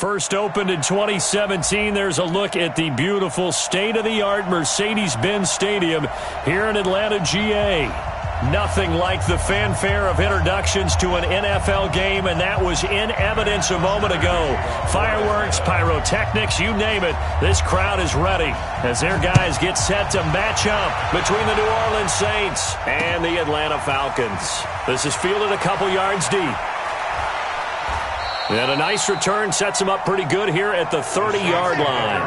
First opened in 2017. There's a look at the beautiful state-of-the-art Mercedes-Benz Stadium here in Atlanta, GA. Nothing like the fanfare of introductions to an NFL game, and that was in evidence a moment ago. Fireworks, pyrotechnics, you name it. This crowd is ready as their guys get set to match up between the New Orleans Saints and the Atlanta Falcons. This is fielded a couple yards deep. And a nice return sets them up pretty good here at the 30-yard line.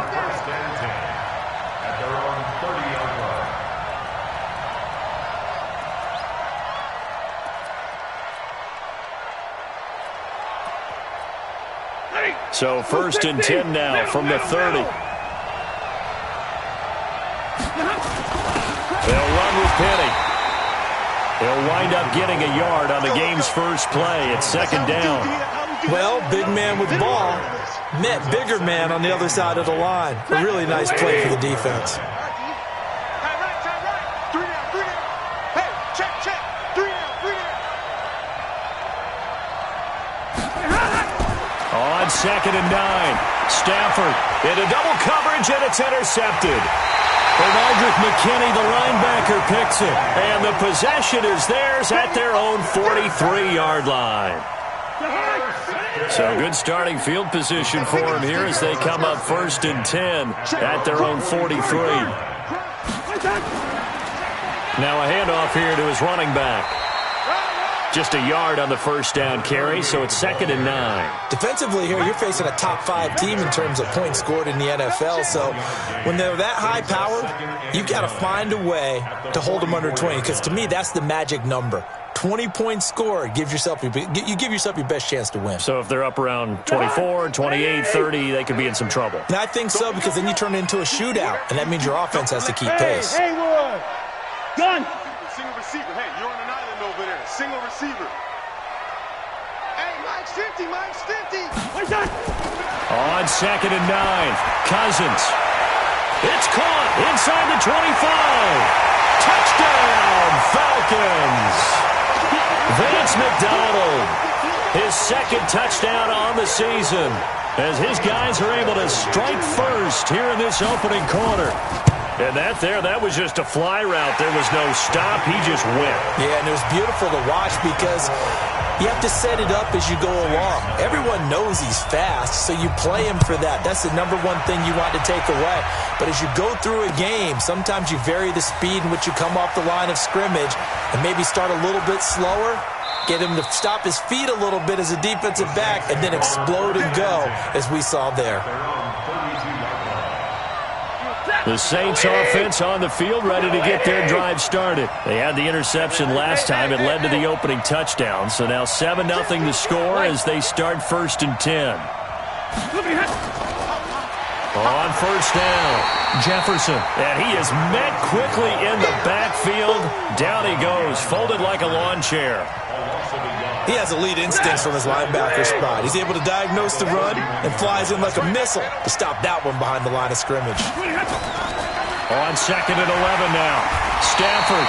So first and 10 now from the 30. They'll run with Penny. He'll wind up getting a yard on the game's first play. It's second down. Well, big man with the ball met bigger man on the other side of the line. A really nice play for the defense. On second and 9, Stafford into double coverage, and it's intercepted. Bernard McKinney, the linebacker, picks it. And the possession is theirs at their own 43-yard line. So good starting field position for them here as they come up first and 10 at their own 43. Now a handoff here to his running back. Just a yard on the first down carry, so it's second and 9. Defensively here, you're facing a top-5 team in terms of points scored in the NFL. So when they're that high-powered, you've got to find a way to hold them under 20. Because to me, that's the magic number. 20 points scored, you give yourself your best chance to win. So if they're up around 24, 28, 30, they could be in some trouble. And I think so, because then you turn it into a shootout, and that means your offense has to keep pace. Hey, gun! Single receiver. Hey, you're on an island over there. Single receiver. Hey, Mike's 50. Mike's 50. What's that? On second and 9, Cousins. It's caught inside the 25. Touchdown, Falcons. Vance McDonald, his second touchdown on the season, as his guys are able to strike first here in this opening quarter. And that was just a fly route. There was no stop. He just went. Yeah, and it was beautiful to watch because you have to set it up as you go along. Everyone knows he's fast, so you play him for that. That's the number one thing you want to take away. But as you go through a game, sometimes you vary the speed in which you come off the line of scrimmage and maybe start a little bit slower, get him to stop his feet a little bit as a defensive back, and then explode and go, as we saw there. The Saints offense on the field, ready to get their drive started. They had the interception last time. It led to the opening touchdown. So now 7-0 to score as they start first and 10. On first down, Jefferson. And he is met quickly in the backfield. Down he goes, folded like a lawn chair. He has elite instincts from his linebacker spot. He's able to diagnose the run and flies in like a missile to stop that one behind the line of scrimmage. On second and 11 now. Stafford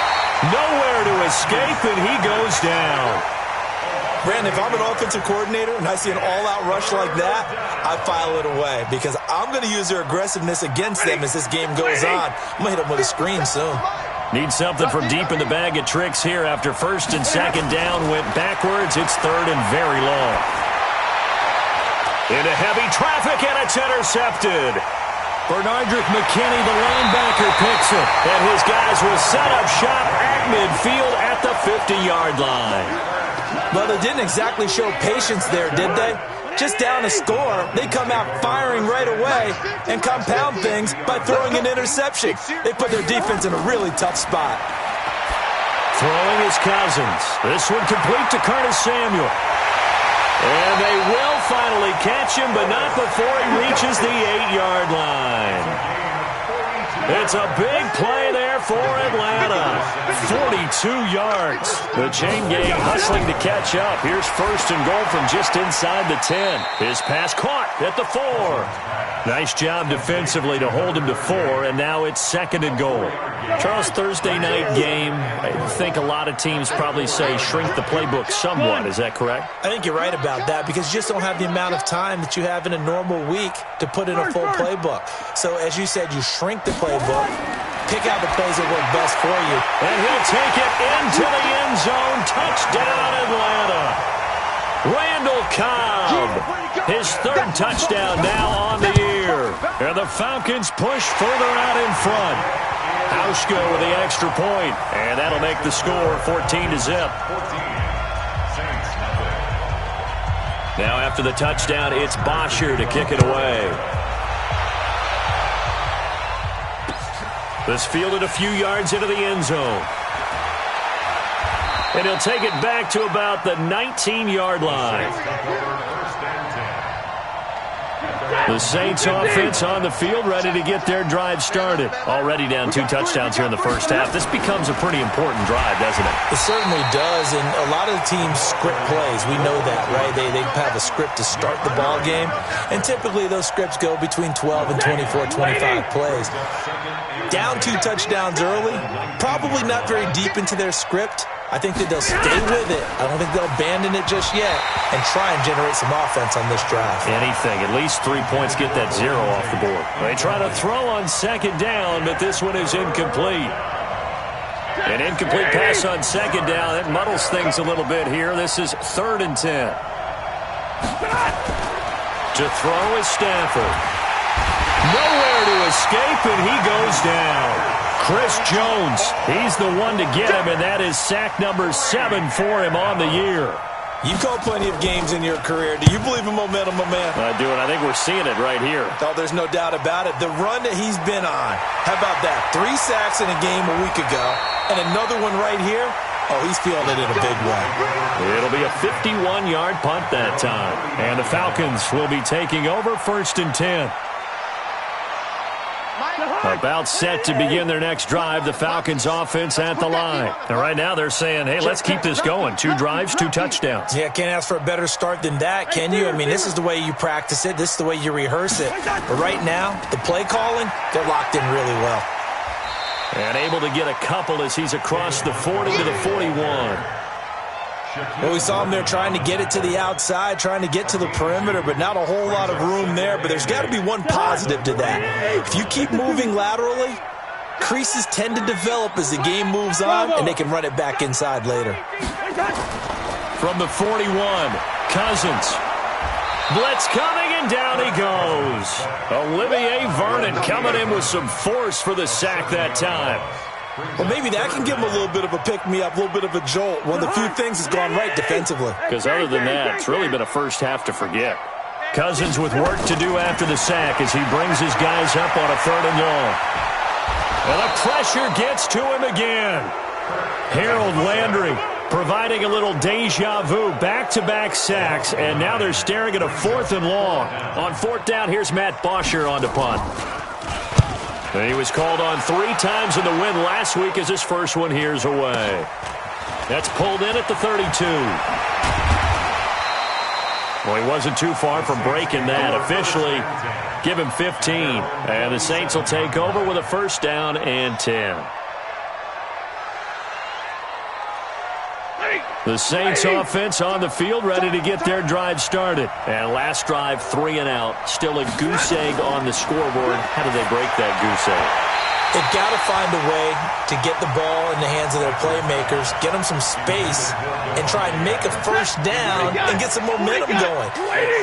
nowhere to escape, and he goes down. Brandon, if I'm an offensive coordinator and I see an all-out rush like that, I file it away because I'm going to use their aggressiveness against them as this game goes on. I'm going to hit them with a screen soon. Need something from deep in the bag of tricks here after first and second down went backwards. It's third and very long. Into heavy traffic, and it's intercepted. Bernard McKinney, the linebacker, picks it. And his guys will set up shop at midfield at the 50-yard line. Well, they didn't exactly show patience there, did they? Just down a score, they come out firing right away and compound things by throwing an interception. They put their defense in a really tough spot. Throwing is Cousins. This one complete to Curtis Samuel. And they will finally catch him, but not before he reaches the 8-yard line. It's a big play there for Atlanta. 42 yards. The chain gang hustling to catch up. Here's first and goal from just inside the 10. His pass caught at the 4. Nice job defensively to hold him to 4, and now it's 2nd and goal. Charles, Thursday night game, I think a lot of teams probably say shrink the playbook somewhat. Is that correct? I think you're right about that because you just don't have the amount of time that you have in a normal week to put in a full playbook. So, as you said, you shrink the playbook, pick out the plays that work best for you. And he'll take it into the end zone. Touchdown, Atlanta. Randall Cobb, his 3rd touchdown now on the year. And the Falcons push further out in front. Hauschko with the extra point, and that'll make the score 14-0. Now after the touchdown, it's Bosher to kick it away. This fielded a few yards into the end zone. And he'll take it back to about the 19-yard line. The Saints offense on the field, ready to get their drive started. Already down 2 touchdowns here in the first half. This becomes a pretty important drive, doesn't it? It certainly does, and a lot of the teams script plays. We know that, right? They have a script to start the ball game, and typically those scripts go between 12 and 24, 25 plays. Down 2 touchdowns early, probably not very deep into their script. I think that they'll stay with it. I don't think they'll abandon it just yet and try and generate some offense on this drive. Anything. At least 3 points, get that 0 off the board. They try to throw on 2nd down, but this one is incomplete. An incomplete pass on 2nd down. It muddles things a little bit here. This is 3rd and 10. To throw is Stafford. Nowhere to escape, and he goes down. Chris Jones, he's the one to get him, and that is sack number 7 for him on the year. You've called plenty of games in your career. Do you believe in momentum, my man? I do, and I think we're seeing it right here. Oh, there's no doubt about it. The run that he's been on. How about that? 3 sacks in a game a week ago, and another one right here. Oh, he's feeling it in a big way. It'll be a 51-yard punt that time, and the Falcons will be taking over 1st and 10. About set to begin their next drive, the Falcons offense at the line. And right now they're saying, hey, let's keep this going. 2 drives, 2 touchdowns. Yeah, can't ask for a better start than that, can you? I mean, this is the way you practice it. This is the way you rehearse it. But right now, the play calling, they're locked in really well. And able to get a couple as he's across the 40 to the 41. Well, we saw him there trying to get it to the outside, trying to get to the perimeter, but not a whole lot of room there. But there's got to be one positive to that. If you keep moving laterally, creases tend to develop as the game moves on, and they can run it back inside later. From the 41, Cousins. Blitz coming, and down he goes. Olivier Vernon coming in with some force for the sack that time. Well, maybe that can give him a little bit of a pick-me-up, a little bit of a jolt. One of the few things that's gone right defensively. Because other than that, it's really been a first half to forget. Cousins with work to do after the sack as he brings his guys up on a 3rd and long. And the pressure gets to him again. Harold Landry providing a little deja vu, back-to-back sacks, and now they're staring at a 4th and long. On 4th down, here's Matt Bosher on to punt. And he was called on 3 times in the win last week as his first one here's away. That's pulled in at the 32. Well, he wasn't too far from breaking that. Officially, give him 15. And the Saints will take over with a 1st down and 10. The Saints offense on the field, ready to get their drive started. And last drive, 3 and out. Still a goose egg on the scoreboard. How do they break that goose egg? They've got to find a way to get the ball in the hands of their playmakers, get them some space, and try and make a 1st down and get some momentum going.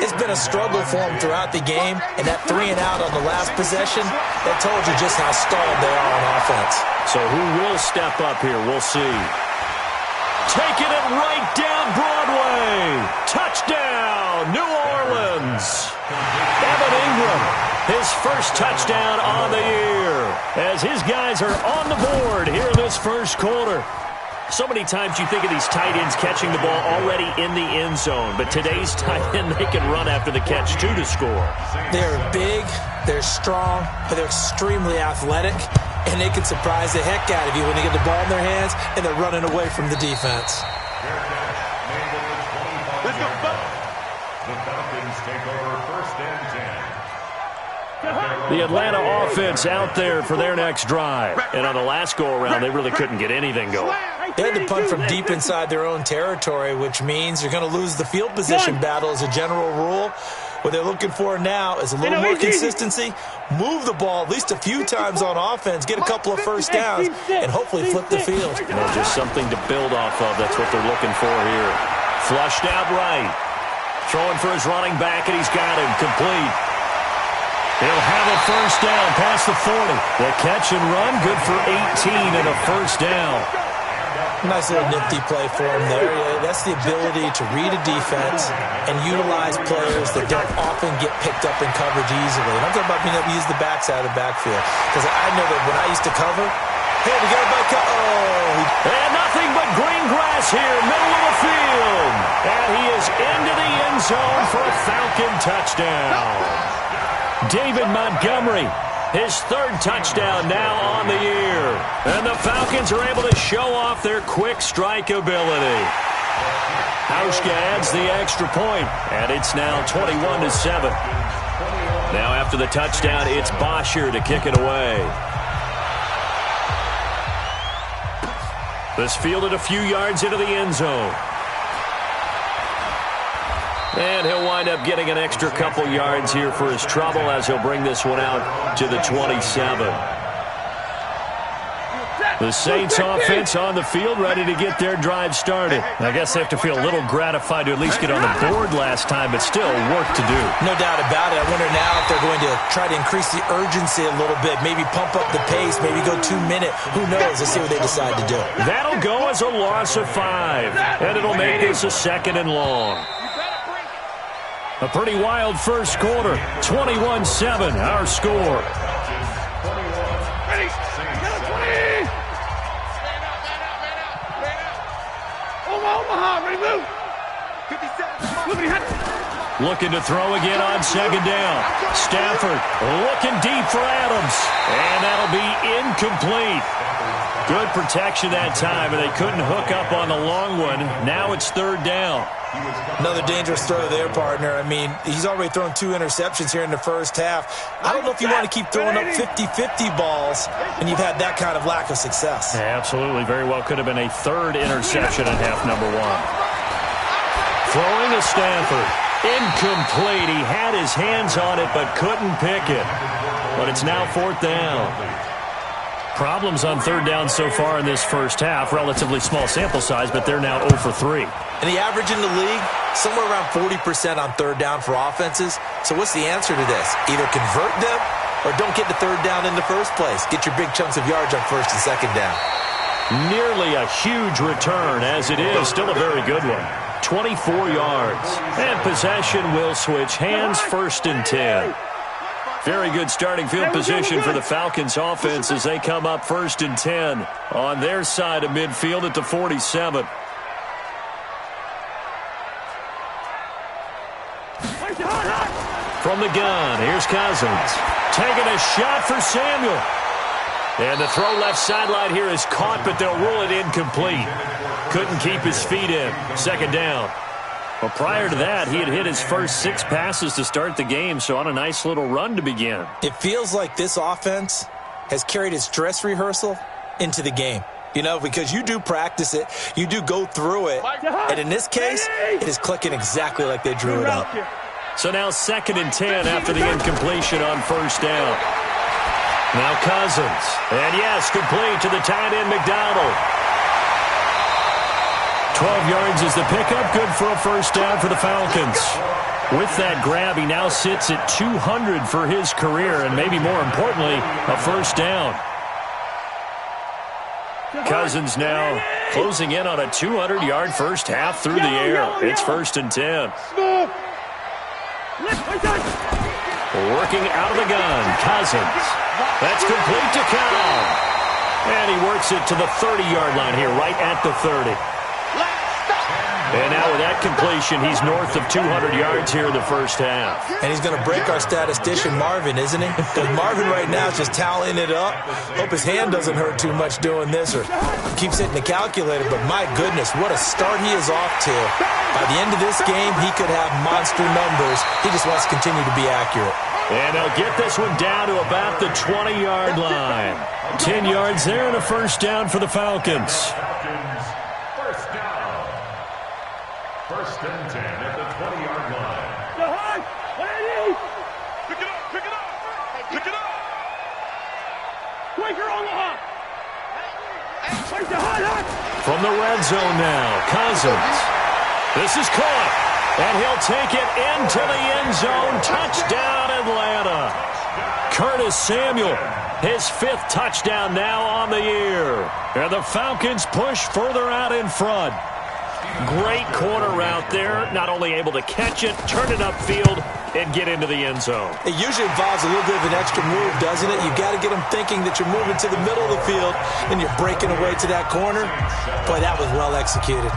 It's been a struggle for them throughout the game, and that 3 and out on the last possession, that told you just how stalled they are on offense. So who will step up here? We'll see. Taking it right down Broadway. Touchdown, New Orleans. Evan Ingram, his first touchdown on the year. As his guys are on the board here in this first quarter. So many times you think of these tight ends catching the ball already in the end zone. But today's tight end, they can run after the catch, too, to score. They're big, they're strong, but they're extremely athletic. And they can surprise the heck out of you when they get the ball in their hands and they're running away from the defense. Let's go. The Falcons take over 1st and 10. The Atlanta offense out there for their next drive. And on the last go-around, they really couldn't get anything going. They had to punt from deep inside their own territory, which means you're going to lose the field position battle as a general rule. What they're looking for now is a little more consistency, move the ball at least a few times on offense, get a couple of first downs, and hopefully flip the field. And just something to build off of. That's what they're looking for here. Flushed out right. Throwing for his running back, and he's got him complete. He'll have a first down past the 40. The catch and run, good for 18 and a first down. Nice little nifty play for him there. Yeah, that's the ability to read a defense and utilize players that don't often get picked up in coverage easily. And I'm talking about being able to use the backside of the backfield. Because I know that when I used to cover, hey, we got a back. And nothing but green grass here, middle of the field. And he is into the end zone for a Falcon touchdown. David Montgomery, his third touchdown now on the year. And the Falcons are able to show off their quick strike ability. Hauschka adds the extra point, and it's now 21-7. Now after the touchdown, it's Bosher to kick it away. This fielded a few yards into the end zone. And he'll wind up getting an extra couple yards here for his trouble as he'll bring this one out to the 27. The Saints offense on the field ready to get their drive started. I guess they have to feel a little gratified to at least get on the board last time, but still work to do. No doubt about it. I wonder now if they're going to try to increase the urgency a little bit, maybe pump up the pace, maybe go 2 minute. Who knows? Let's see what they decide to do. That'll go as a loss of 5, and it'll make this a 2nd and long. A pretty wild first quarter. 21-7, our score. Looking to throw again on 2nd down. Stafford looking deep for Adams. And that'll be incomplete. Good protection that time, and they couldn't hook up on the long one. Now it's 3rd down. Another dangerous throw there, partner. I mean, he's already thrown 2 interceptions here in the first half. I don't know if you want to keep throwing up 50-50 balls and you've had that kind of lack of success. Yeah, absolutely. Very well could have been a 3rd interception in half number 1. Throwing to Stafford. Incomplete. He had his hands on it but couldn't pick it. But it's now 4th down. Problems on 3rd down so far in this first half. Relatively small sample size, but they're now 0 for 3. And the average in the league, somewhere around 40% on 3rd down for offenses. So what's the answer to this? Either convert them or don't get the 3rd down in the first place. Get your big chunks of yards on 1st and 2nd down. Nearly a huge return as it is. Still a very good one. 24 yards. And possession will switch hands, 1st and 10. Very good starting field position for the Falcons offense as they come up 1st and 10 on their side of midfield at the 47. From the gun, here's Cousins. Taking a shot for Samuel. And the throw left sideline here is caught, but they'll rule it incomplete. Couldn't keep his feet in. 2nd down. Well, prior to that, he had hit his first 6 passes to start the game, so on a nice little run to begin. It feels like this offense has carried its dress rehearsal into the game. You know, because you do practice it, you do go through it, and in this case, it is clicking exactly like they drew it up. So now 2nd and 10 after the incompletion on 1st down. Now Cousins. And yes, complete to the tight end McDonald. 12 yards is the pickup. Good for a 1st down for the Falcons. With that grab, he now sits at 200 for his career, and maybe more importantly, a 1st down. Cousins now closing in on a 200-yard first half through the air. It's 1st and 10. Working out of the gun, Cousins. That's complete to Cal. And he works it to the 30-yard line here, right at the 30. And now with that completion, he's north of 200 yards here in the first half. And he's going to break our statistician, Marvin, isn't he? Because Marvin right now is just tallying it up. Hope his hand doesn't hurt too much doing this or keeps hitting the calculator. But my goodness, what a start he is off to. By the end of this game, he could have monster numbers. He just wants to continue to be accurate. And they'll get this one down to about the 20-yard line. 10 yards there and a first down for the Falcons. First down. First and 10 at the 20-yard line. Pick it up, pick it up, pick it up. From the red zone now, Cousins. This is caught, and he'll take it into the end zone. Touchdown, Atlanta. Curtis Samuel, his 5th touchdown now on the year. And the Falcons push further out in front. Great corner route there, not only able to catch it, turn it upfield, and get into the end zone. It usually involves a little bit of an extra move, doesn't it? You've got to get them thinking that you're moving to the middle of the field and you're breaking away to that corner. Boy, that was well executed.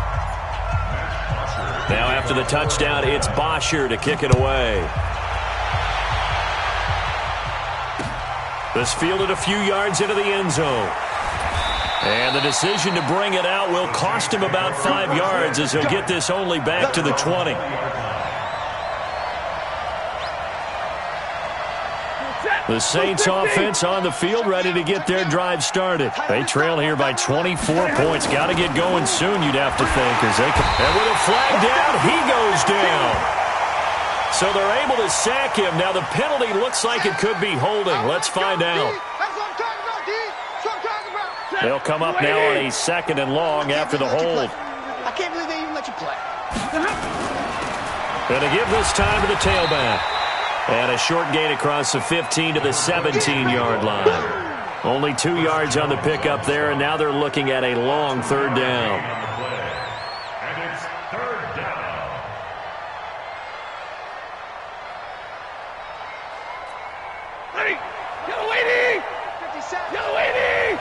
Now after the touchdown, it's Bosher to kick it away. This fielded a few yards into the end zone. And the decision to bring it out will cost him about 5 yards as he'll get this only back to the 20. The Saints offense on the field ready to get their drive started. They trail here by 24 points. Got to get going soon, you'd have to think. And with a flag down, he goes down. So they're able to sack him. Now the penalty looks like it could be holding. Let's find out. They'll come up now on a 2nd and long after the hold. I can't believe they even let you play. Going to give this time to the tailback. And a short gain across the 15 to the 17-yard line. Only 2 yards on the pickup there, and now they're looking at a long 3rd down. And it's 3rd down. Ready? Yellow 80! 57. Yellow 80!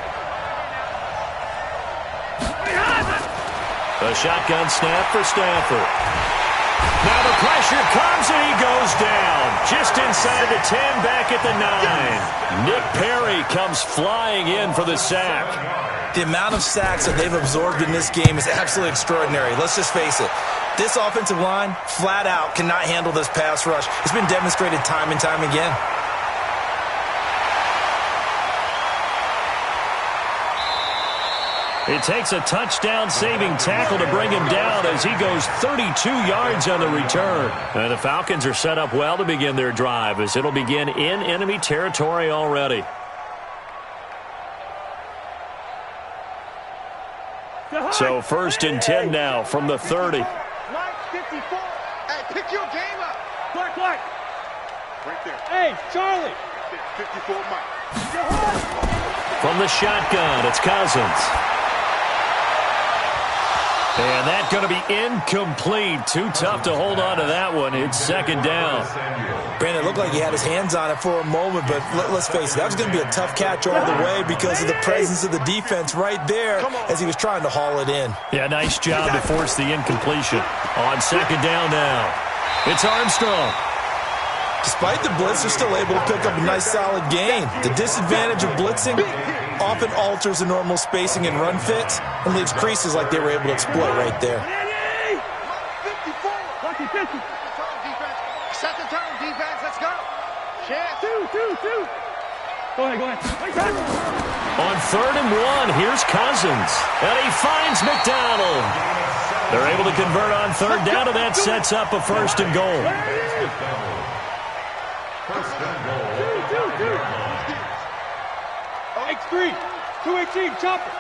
A shotgun snap for Stafford. Now the pressure comes and he goes down. Just inside the 10, back at the 9. Nick Perry comes flying in for the sack. The amount of sacks that they've absorbed in this game is absolutely extraordinary. Let's just face it. This offensive line, flat out, cannot handle this pass rush. It's been demonstrated time and time again. It takes a touchdown-saving tackle to bring him down as he goes 32 yards on the return. And the Falcons are set up well to begin their drive as it'll begin in enemy territory already. So 1st and 10 now from the 30. Mike, 54. Hey, pick your game up. Clark. Right there. Hey, Charlie. Right there. 54, Mike. From the shotgun, it's Cousins. And that's going to be incomplete. Too tough to hold on to that one. It's 2nd down. Brandon, it looked like he had his hands on it for a moment, but let's face it, that was going to be a tough catch all the way because of the presence of the defense right there as he was trying to haul it in. Yeah, nice job to force the incompletion. On 2nd down now, it's Armstrong. Despite the blitz, they're still able to pick up a nice solid gain. The disadvantage of blitzing often alters the normal spacing and run fits and leaves creases like they were able to exploit right there. 54. Lucky 50. Set the tone, defense. Let's go. Chance. Two. Go ahead. On 3rd and 1, here's Cousins. And he finds McDonald. They're able to convert on 3rd down, and that sets up a 1st and goal. First and goal. X3. 218. Chopper.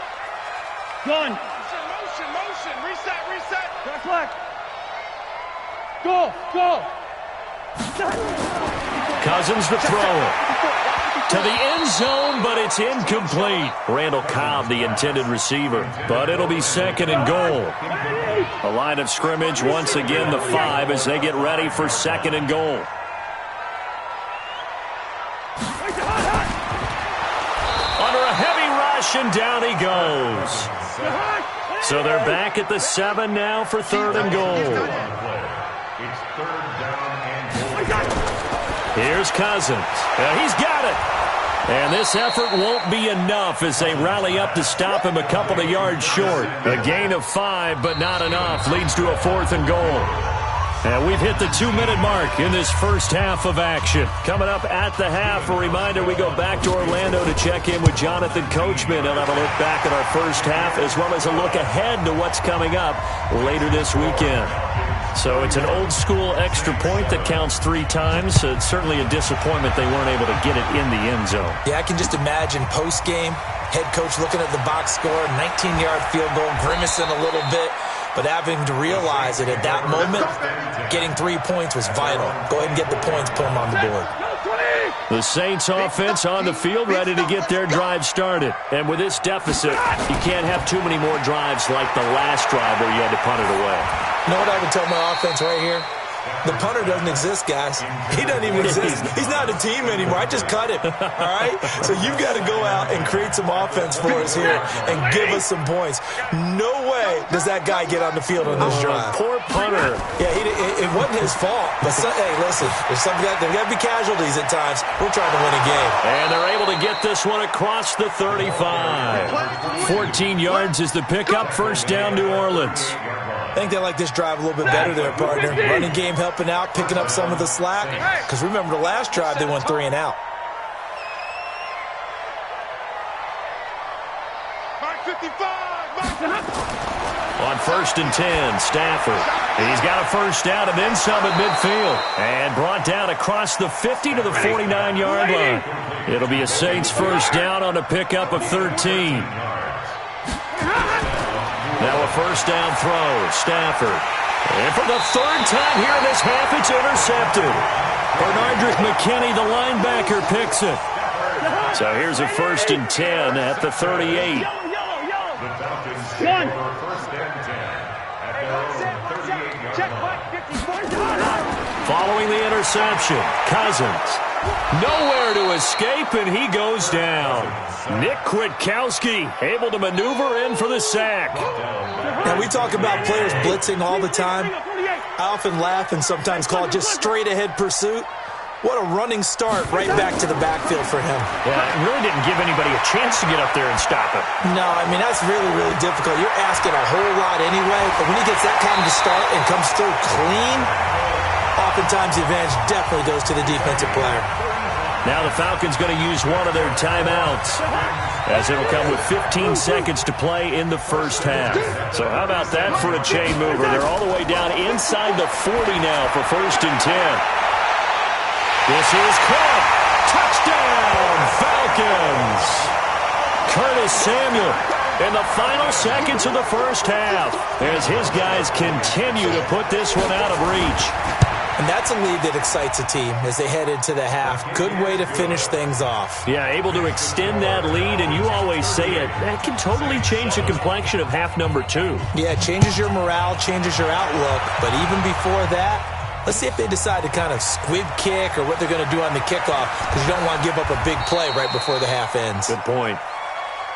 Gun. Motion. Reset. Black. Go. Cousins the thrower. To the end zone, but it's incomplete. Randall Cobb, the intended receiver. But it'll be 2nd and goal. A line of scrimmage, once again, the 5 as they get ready for 2nd and goal. Under a heavy rush, and down he goes. So they're back at the 7 now for 3rd and goal. It's 3rd down and goal. Here's Cousins. He's got it. And this effort won't be enough as they rally up to stop him a couple of yards short. A gain of 5, but not enough. Leads to a 4th and goal. And we've hit the 2-minute mark in this first half of action. Coming up at the half, a reminder, we go back to Orlando to check in with Jonathan Coachman. He'll have a look back at our first half as well as a look ahead to what's coming up later this weekend. So it's an old-school extra point that counts 3 times. So it's certainly a disappointment they weren't able to get it in the end zone. Yeah, I can just imagine post-game, head coach looking at the box score, 19-yard field goal, grimacing a little bit. But having to realize that at that moment, getting 3 points was vital. Go ahead and get the points, put them on the board. The Saints offense on the field, ready to get their drive started. And with this deficit, you can't have too many more drives like the last drive where you had to punt it away. You know what I would tell my offense right here? The punter doesn't exist, guys. He doesn't even exist. He's not a team anymore. I just cut him, all right? So you've got to go out and create some offense for us here and give us some points. No way does that guy get on the field on this drive. Poor punter. Yeah, it wasn't his fault. But, hey, listen, there's got to be casualties at times. We're trying to win a game. And they're able to get this one across the 35. 14 yards is the pickup. First down, New Orleans. I think they like this drive a little bit better there, partner. Running game helping out, picking up some of the slack. Because remember the last drive, they went 3 and out. Mark 55. On 1st and 10, Stafford. He's got a first down and then some at midfield. And brought down across the 50 to the 49-yard line. It'll be a Saints first down on a pickup of 13. Now a first down throw, Stafford. And for the 3rd time here in this half, it's intercepted. Bernardrick McKinney, the linebacker, picks it. So here's a 1st and 10 at the 38. Following the interception, Cousins. Nowhere to escape, and he goes down. Nick Kwiatkowski able to maneuver in for the sack. Now, we talk about players blitzing all the time. I often laugh and sometimes call it just straight-ahead pursuit. What a running start right back to the backfield for him. Yeah, it really didn't give anybody a chance to get up there and stop it. No, I mean, that's really, really difficult. You're asking a whole lot anyway, but when he gets that kind of start and comes through clean, oftentimes the advantage definitely goes to the defensive player. Now the Falcons going to use one of their timeouts, as it'll come with 15 seconds to play in the first half. So how about that for a chain mover? They're all the way down inside the 40 now for 1st and 10. This is caught. Touchdown, Falcons. Curtis Samuel in the final seconds of the first half as his guys continue to put this one out of reach. And that's a lead that excites a team as they head into the half. Good way to finish things off. Yeah, able to extend that lead, and you always say it, that can totally change the complexion of half number 2. Yeah, it changes your morale, changes your outlook. But even before that, let's see if they decide to kind of squib kick or what they're going to do on the kickoff, because you don't want to give up a big play right before the half ends. Good point.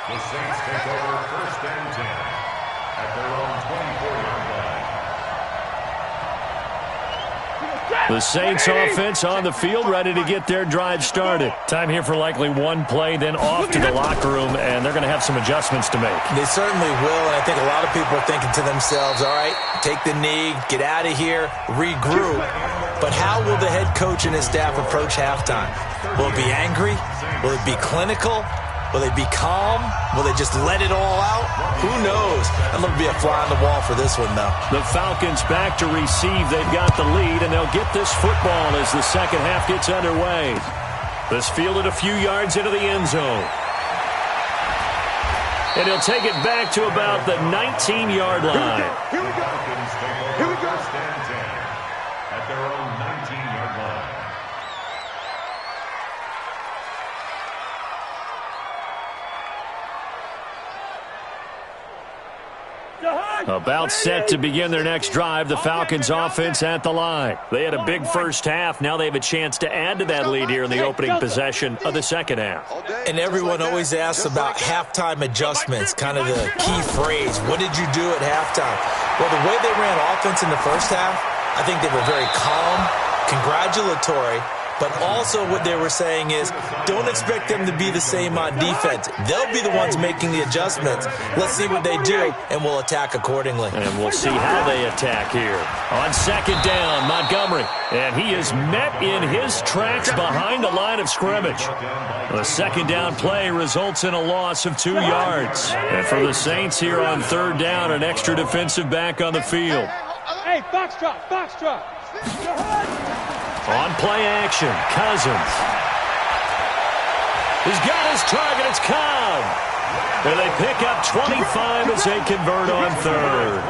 The Saints take over 1st and 10 at their own 24-yard line. The Saints offense on the field, ready to get their drive started. Time here for likely one play, then off to the locker room, and they're going to have some adjustments to make. They certainly will, and I think a lot of people are thinking to themselves, all right, take the knee, get out of here, regroup. But how will the head coach and his staff approach halftime? Will it be angry? Will it be clinical? Will they be calm? Will they just let it all out? Who knows? That'll be a fly on the wall for this one, though. The Falcons back to receive. They've got the lead, and they'll get this football as the second half gets underway. This fielded a few yards into the end zone. And he'll take it back to about the 19-yard line. Here we go. Here we go. At their own 19-yard line. About set to begin their next drive, the Falcons offense at the line. They had a big first half. Now they have a chance to add to that lead here in the opening possession of the second half. And everyone always asks about halftime adjustments, kind of the key phrase. What did you do at halftime? Well, the way they ran offense in the first half, I think they were very calm, congratulatory, But also what they were saying is, don't expect them to be the same on defense. They'll be the ones making the adjustments. Let's see what they do, and we'll attack accordingly. And we'll see how they attack here. On second down, Montgomery. And he is met in his tracks behind the line of scrimmage. The second down play results in a loss of 2 yards. And for the Saints here on third down, an extra defensive back on the field. Hey, box drop, box drop. On play action, Cousins. He's got his target, it's Cobb. And they pick up 25 as they convert on third.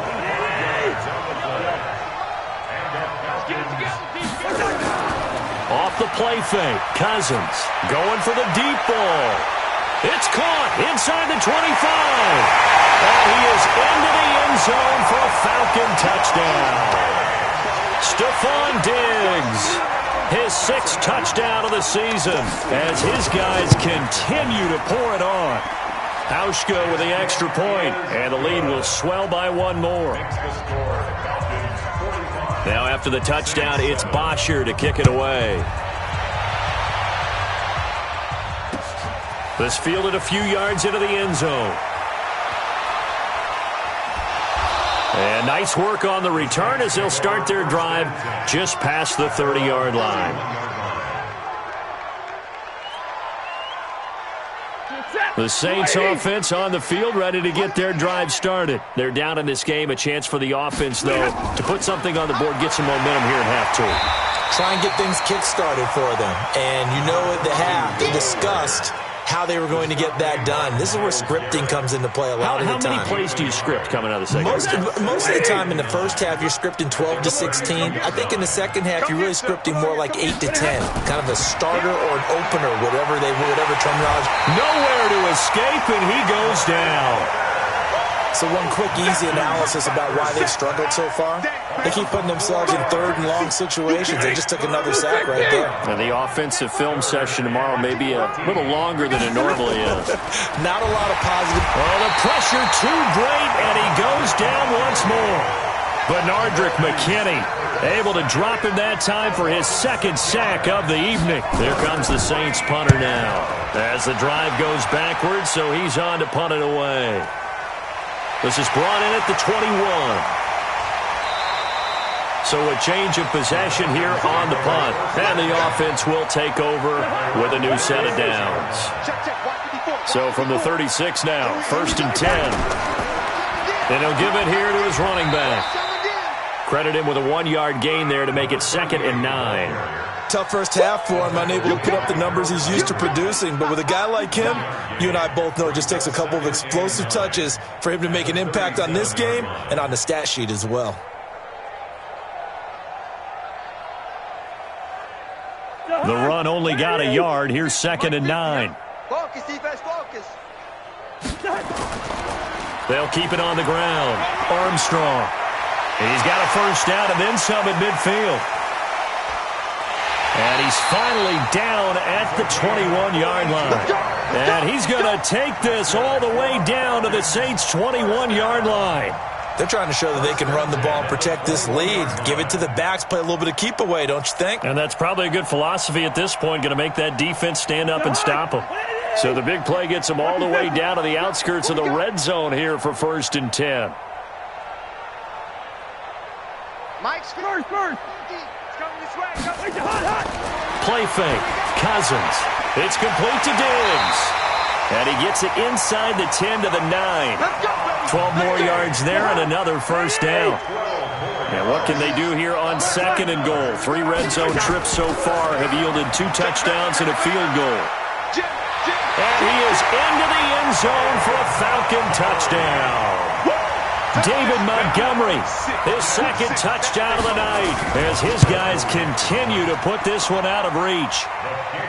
Off the play fake, Cousins going for the deep ball. It's caught inside the 25. And he is into the end zone for a Falcon touchdown. Stephon Diggs, his 6th touchdown of the season as his guys continue to pour it on. Hauschka with the extra point, and the lead will swell by 1 more. Now after the touchdown, it's Bosher to kick it away. This fielded a few yards into the end zone. And nice work on the return as they'll start their drive just past the 30-yard line. The Saints offense on the field ready to get their drive started. They're down in this game. A chance for the offense, though, to put something on the board, get some momentum here at halftime. Try and get things kick-started for them. And you know at the half, they discussed how they were going to get that done. This is where scripting comes into play a lot of the time. How many plays do you script coming out of the second half? Most of the time in the first half, you're scripting 12 to 16. I think in the second half, you're really scripting more like 8 to 10. Kind of a starter or an opener, whatever terminology. Nowhere to escape, and he goes down. So one quick, easy analysis about why they've struggled so far. They keep putting themselves in third and long situations. They just took another sack right there. And the offensive film session tomorrow may be a little longer than it normally is. Not a lot of positive. Well, the pressure too great, and he goes down once more. Benardrick McKinney able to drop him that time for his 2nd sack of the evening. There comes the Saints punter now as the drive goes backwards, so he's on to punt it away. This is brought in at the 21. So a change of possession here on the punt. And the offense will take over with a new set of downs. So from the 36 now, 1st and 10. And he'll give it here to his running back. Credit him with a 1-yard gain there to make it 2nd and 9. Tough first half for him, unable to put up the numbers he's used to producing. But with a guy like him, you and I both know it just takes a couple of explosive touches for him to make an impact on this game and on the stat sheet as well. The run only got a yard. Here's 2nd and 9. Focus, defense, focus. They'll keep it on the ground. Armstrong. He's got a first down and then some at midfield. And he's finally down at the 21-yard line. And he's going to take this all the way down to the Saints' 21-yard line. They're trying to show that they can run the ball and protect this lead. Give it to the backs, play a little bit of keep away, don't you think? And that's probably a good philosophy at this point, going to make that defense stand up and stop them. So the big play gets them all the way down to the outskirts of the red zone here for 1st and 10. Mike's first. Play fake. Cousins. It's complete to Diggs. And he gets it inside the 10 to the 9. 12 more yards there and another first down. And what can they do here on 2nd and goal? 3 red zone trips so far have yielded 2 touchdowns and a field goal. And he is into the end zone for a Falcon touchdown. David Montgomery, his 2nd touchdown of the night as his guys continue to put this one out of reach.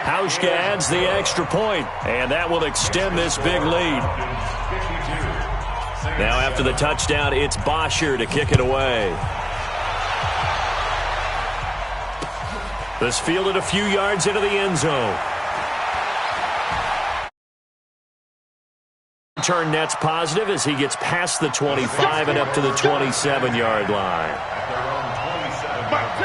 Hauschka adds the extra point, and that will extend this big lead. Now after the touchdown, it's Bosher to kick it away. This fielded a few yards into the end zone. Turn net's positive as he gets past the 25 and up to the 27-yard line.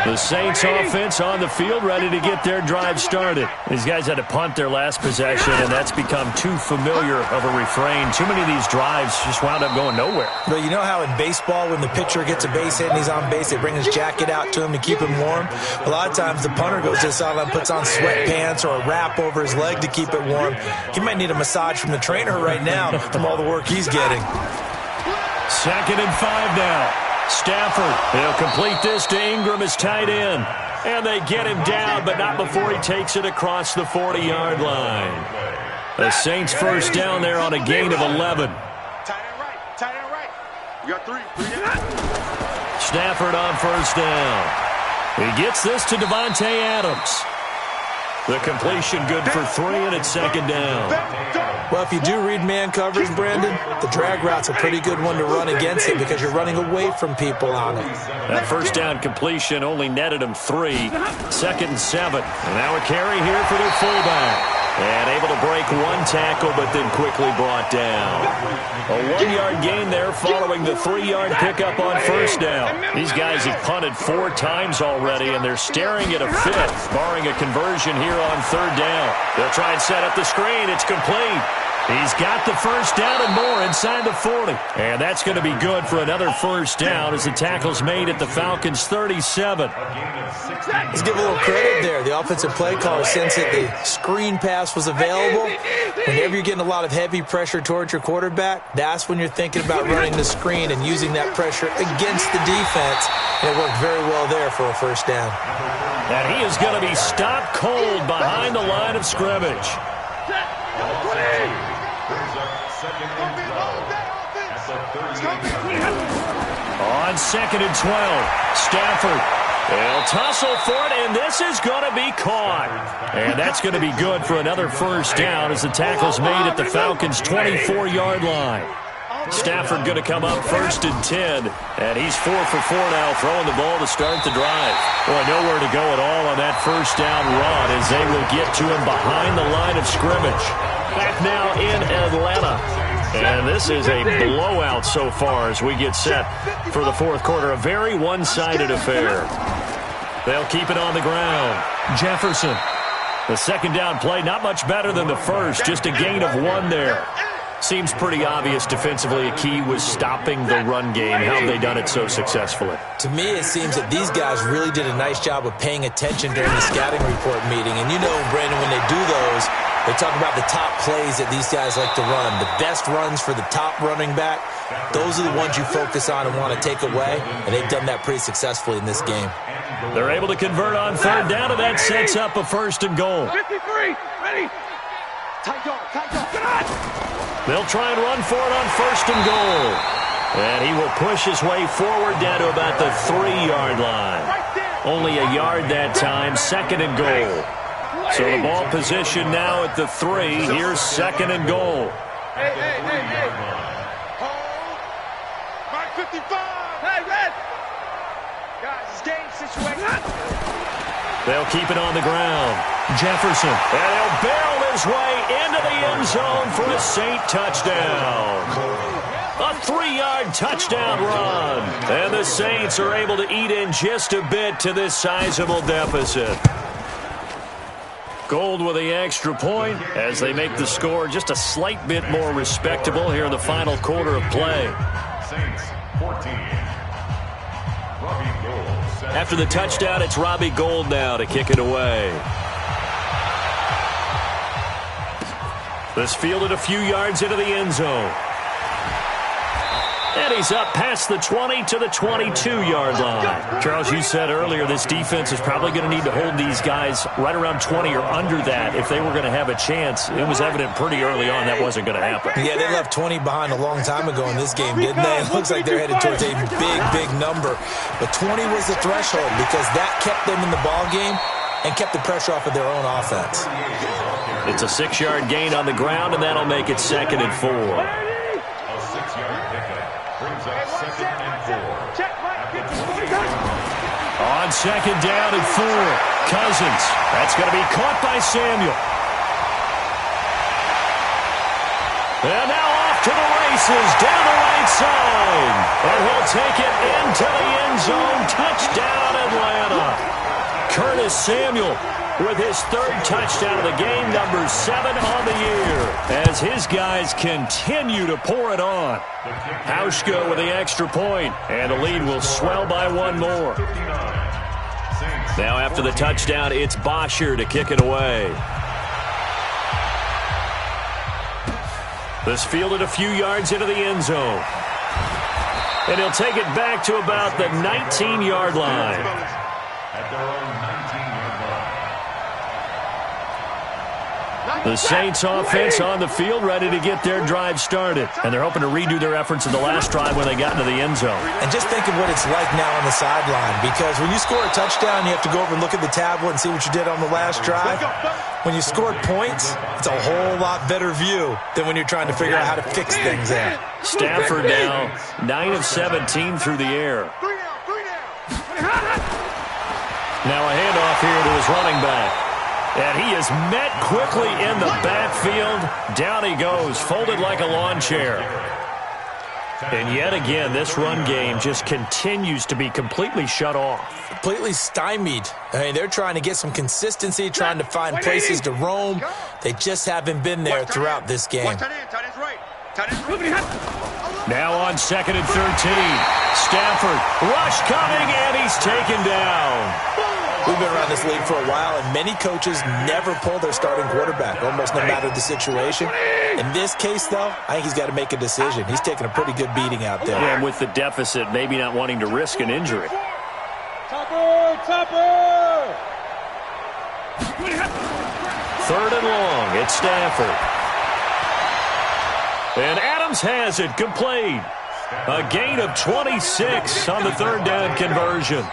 The Saints offense on the field, ready to get their drive started. These guys had to punt their last possession, and that's become too familiar of a refrain. Too many of these drives just wound up going nowhere. But you know how in baseball, when the pitcher gets a base hit and he's on base, they bring his jacket out to him to keep him warm? A lot of times the punter goes to the sideline, puts on sweatpants or a wrap over his leg to keep it warm. He might need a massage from the trainer right now from all the work he's getting. 2nd and 5 now. Stafford, he'll complete this to Ingram as tight end. And they get him down, but not before he takes it across the 40-yard line. The Saints first down there on a gain of 11. Tight end right. You got three down. Stafford on first down. He gets this to Devontae Adams. The completion good for 3, and it's 2nd down. Well, if you do read man coverage, Brandon, the drag route's a pretty good one to run against it because you're running away from people on it. That first down completion only netted him 3. 2nd and 7. And now a carry here for their fullback. And able to break one tackle, but then quickly brought down. A 1-yard gain there following the 3-yard pickup on first down. These guys have punted 4 times already, and they're staring at a 5th, barring a conversion here on 3rd down. They'll try and set up the screen. It's complete. He's got the first down and more inside the 40. And that's going to be good for another first down as the tackle's made at the Falcons' 37. Let's give a little credit there. The offensive play caller sensed that the screen pass was available. Whenever you're getting a lot of heavy pressure towards your quarterback, that's when you're thinking about running the screen and using that pressure against the defense. And it worked very well there for a first down. And he is going to be stopped cold behind the line of scrimmage. On 2nd and 12, Stafford. They'll tussle for it, and this is going to be caught. And that's going to be good for another first down as the tackle's made at the Falcons' 24-yard line. Stafford going to come up 1st and 10, and he's 4 for 4 now, throwing the ball to start the drive. Boy, nowhere to go at all on that first down run as they will get to him behind the line of scrimmage. Back now in Atlanta. And this is a blowout so far as we get set for the 4th quarter. A very one-sided affair. They'll keep it on the ground. Jefferson. The 2nd down play, not much better than the first. Just a gain of 1 there. Seems pretty obvious defensively a key was stopping the run game. How have they done it so successfully? To me, it seems that these guys really did a nice job of paying attention during the scouting report meeting. And you know, Brandon, when they do those, they talk about the top plays that these guys like to run. The best runs for the top running back, those are the ones you focus on and want to take away. And they've done that pretty successfully in this game. They're able to convert on 3rd down, and that sets up a 1st and goal. 53, ready. Tight dog. They'll try and run for it on 1st and goal. And he will push his way forward down to about the 3-yard line. Only a yard that time, 2nd and goal. So the ball position now at the 3. Here's 2nd and goal. Hey. Hold. Mark 55. Hey, red. Guys, it's game situation. They'll keep it on the ground. Jefferson. And he'll barrel his way into the end zone for a Saint touchdown. A 3-yard touchdown run. And the Saints are able to eat in just a bit to this sizable deficit. Gold with the extra point as they make the score just a slight bit more respectable here in the final quarter of play. Saints 14. Robbie Gould. After the touchdown, it's Robbie Gould now to kick it away. This fielded a few yards into the end zone. And he's up past the 20 to the 22-yard line. Charles, you said earlier this defense is probably going to need to hold these guys right around 20 or under that if they were going to have a chance. It was evident pretty early on that wasn't going to happen. Yeah, they left 20 behind a long time ago in this game, didn't they? It looks like they're headed towards a big number. But 20 was the threshold because that kept them in the ball game and kept the pressure off of their own offense. It's a 6-yard gain on the ground, and that'll make it 2nd and 4. A 6-yard pickup brings up 2nd and 4. On 2nd down and 4, Cousins. That's going to be caught by Samuel. And now off off to the races down the right side. And he'll take it into the end zone. Touchdown, Atlanta. Curtis Samuel with his third touchdown of the game, number 7 on the year, as his guys continue to pour it on. Hauschka with the extra point, and the lead will swell by one more. Now after the touchdown, it's Bosher to kick it away. This fielded a few yards into the end zone. And he'll take it back to about the 19-yard line. At their own 19-yard line. The Saints offense on the field, ready to get their drive started. And they're hoping to redo their efforts in the last drive when they got into the end zone. And just think of what it's like now on the sideline, because when you score a touchdown, you have to go over and look at the tablet and see what you did on the last drive. When you scored points, it's a whole lot better view than when you're trying to figure out how to fix things there. Stafford now 9 of 17 through the air. Now a handoff here to his running back. And he is met quickly in the backfield. Down he goes, folded like a lawn chair. And yet again, this run game just continues to be completely shut off. Completely stymied. I mean, they're trying to get some consistency, trying to find places to roam. They just haven't been there throughout this game. Now on 2nd and 13. Stafford, rush coming, and he's taken down. We've been around this league for a while, and many coaches never pull their starting quarterback, almost no matter the situation. In this case, though, I think he's got to make a decision. He's taking a pretty good beating out there. Yeah, and with the deficit, maybe not wanting to risk an injury. Topper! 3rd and long, it's Stafford. And Adams has it, complete. A gain of 26 on the 3rd down conversion.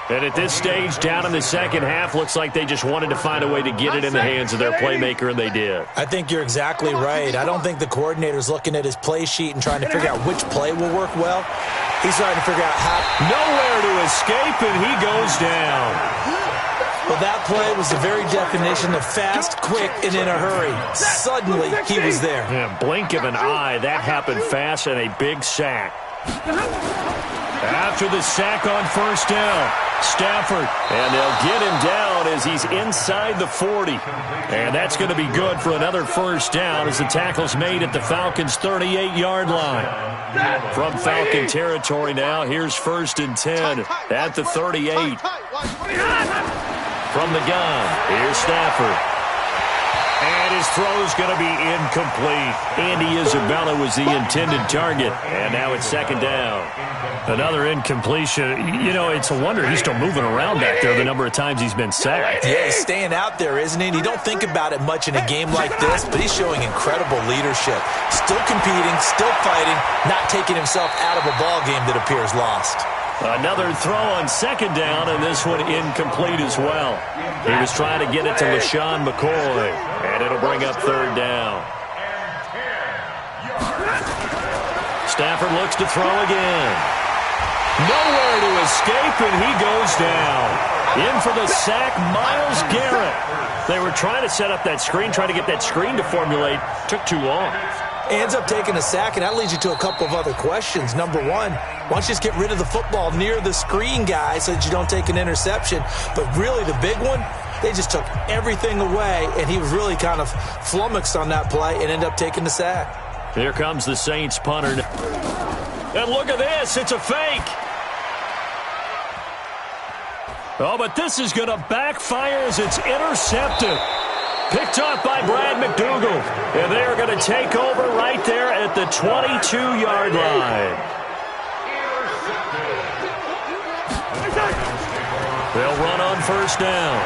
And at this stage, down in the second half, looks like they just wanted to find a way to get it in the hands of their playmaker, and they did. I think you're exactly right. I don't think the coordinator's looking at his play sheet and trying to figure out which play will work well. He's trying to figure out how. Nowhere to escape, and he goes down. Well, that play was the very definition of fast, quick, and in a hurry. Suddenly, he was there. Yeah, blink of an eye. That happened fast, and a big sack. After the sack on 1st down, Stafford, and they'll get him down as he's inside the 40. And that's going to be good for another 1st down as the tackle's made at the Falcons' 38-yard line. From Falcon territory now, here's 1st and 10 at the 38. From the gun, here's Stafford. And his throw's going to be incomplete. Andy Isabella was the intended target. And now it's 2nd down. Another incompletion. You know, it's a wonder he's still moving around back there the number of times he's been sacked. Yeah, he's staying out there, isn't he? And you don't think about it much in a game like this, but he's showing incredible leadership. Still competing, still fighting, not taking himself out of a ball game that appears lost. Another throw on 2nd down, and this one incomplete as well. He was trying to get it to LaShawn McCoy, and it'll bring up 3rd down. Stafford looks to throw again. Nowhere to escape, and he goes down. In for the sack, Myles Garrett. They were trying to set up that screen, trying to get that screen to formulate. Took too long. Ends up taking a sack, and that leads you to a couple of other questions. Number one, why don't you just get rid of the football near the screen guy so that you don't take an interception? But really the big one, they just took everything away, and he was really kind of flummoxed on that play and ended up taking the sack. Here comes the Saints punter. And look at this, it's a fake. Oh, but this is going to backfire as it's intercepted. Picked off by Brad McDougal. And they are going to take over right there at the 22-yard line. They'll run on 1st down.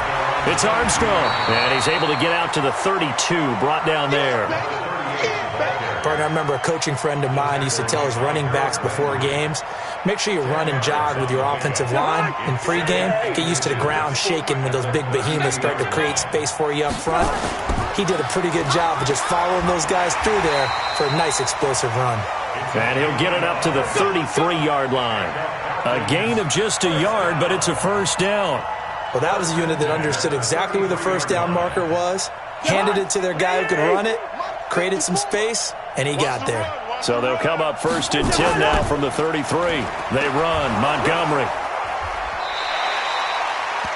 It's Armstrong. And he's able to get out to the 32, brought down there. Partner, I remember a coaching friend of mine used to tell his running backs before games, make sure you run and jog with your offensive line in pregame. Get used to the ground shaking when those big behemoths start to create space for you up front. He did a pretty good job of just following those guys through there for a nice explosive run. And he'll get it up to the 33-yard line. A gain of just a yard, but it's a 1st down. Well, that was a unit that understood exactly where the 1st down marker was, handed it to their guy who could run it, created some space, And he got there. So they'll come up 1st and 10 now from the 33. They run. Montgomery.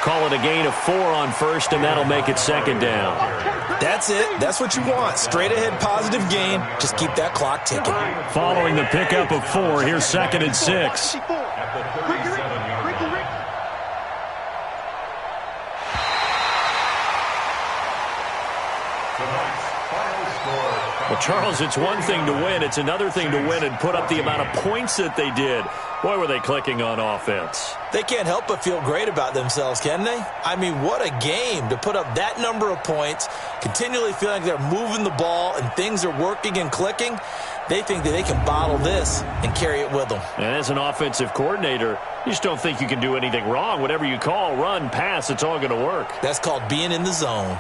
Call it a gain of 4 on 1st, and that'll make it 2nd down. That's it. That's what you want. Straight ahead positive gain. Just keep that clock ticking. Following the pickup of 4, here's 2nd and 6. Well, Charles, it's one thing to win. It's another thing to win and put up the amount of points that they did. Boy, were they clicking on offense. They can't help but feel great about themselves, can they? I mean, what a game to put up that number of points, continually feeling like they're moving the ball and things are working and clicking. They think that they can bottle this and carry it with them. And as an offensive coordinator, you just don't think you can do anything wrong. Whatever you call, run, pass, it's all going to work. That's called being in the zone.